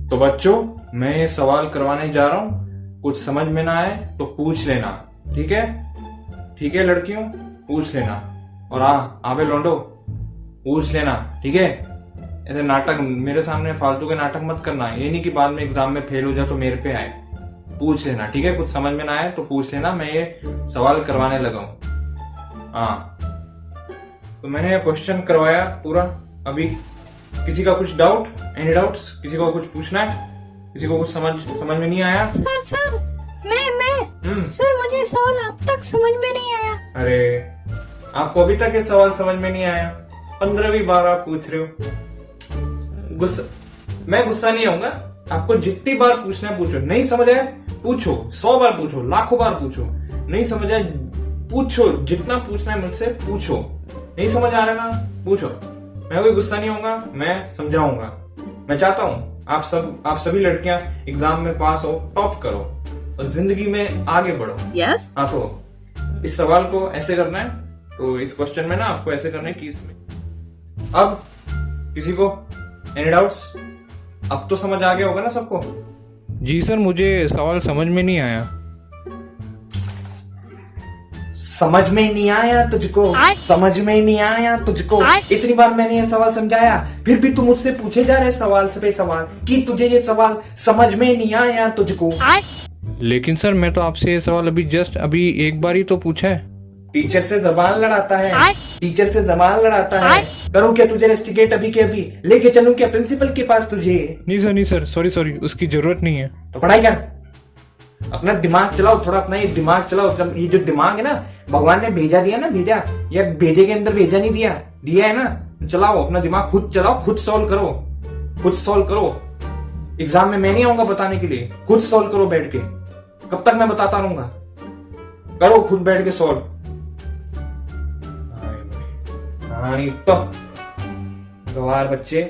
तो बच्चों, मैं ये सवाल करवाने जा रहा हूँ, कुछ समझ में ना आए तो पूछ लेना, ठीक है? ठीक है लड़कियों, पूछ लेना। और आबे लौंडो, पूछ लेना, ठीक है? ऐसे नाटक मेरे सामने फालतू के नाटक मत करना। ये नहीं कि बाद में एग्जाम में फेल हो जाए तो मेरे पे आए। पूछ लेना, ठीक है? कुछ समझ में ना आए तो पूछ लेना, मैं ये सवाल करवाने लगा हूँ। हाँ, तो मैंने ये क्वेश्चन करवाया पूरा। अभी किसी का कुछ डाउट, एनी डाउट्स? किसी को कुछ पूछना है? किसी को कुछ समझ में नहीं आया? सर मैं सर, मुझे सवाल अब तक समझ में नहीं आया। अरे, आपको अभी तक ये सवाल समझ में नहीं आया? 15वीं बार आप पूछ रहे हो। मैं गुस्सा नहीं आऊंगा। आपको जितनी बार पूछना है पूछो। नहीं समझ आया पूछो, 100 बार पूछो, लाखों बार पूछो। नहीं समझ आया पूछो, जितना पूछना है मुझसे पूछो। नहीं समझ आ रहा ना, पूछो। मैं कोई गुस्सा नहीं होऊंगा, मैं समझाऊंगा। मैं चाहता हूं आप सभी लड़कियां एग्जाम में पास हो, टॉप करो और जिंदगी में आगे बढ़ो। यस। हाँ, तो इस सवाल को ऐसे करना है, तो इस क्वेश्चन में ना आपको ऐसे करना है कि इसमें अब किसी को एनी डाउट्स? अब तो समझ आ गया होगा ना सबको? जी सर, मुझे सवाल समझ में नहीं आया। समझ में नहीं आया तुझको? समझ में नहीं आया तुझको? इतनी बार मैंने ये सवाल समझाया, फिर भी तू मुझसे पूछे जा रहे सवाल पे सवाल कि तुझे ये सवाल समझ में नहीं आया तुझको। लेकिन सर, मैं तो आपसे ये सवाल अभी एक बार ही तो पूछा है। टीचर से जबान लड़ाता है, टीचर से जबान लड़ाता है। करूँ क्या तुझे रेस्टिकेट अभी के अभी? लेके चलूं क्या प्रिंसिपल के पास तुझे? नहीं सर, सॉरी, उसकी जरूरत नहीं है। तो पढ़ाई कर, अपना दिमाग चलाओ थोड़ा, अपना ये दिमाग चलाओ। ये जो दिमाग है ना, भगवान ने भेजा दिया ना, भेजा या भेजे के अंदर भेजा नहीं दिया है ना। चलाओ अपना दिमाग, खुद चलाओ, खुद सॉल्व करो। एग्जाम में मैं नहीं आऊंगा बताने के लिए, खुद सॉल्व करो बैठ के। कब तक मैं बताता रहूंगा? करो खुद बैठ के सॉल्व। हाँ, तो गवार बच्चे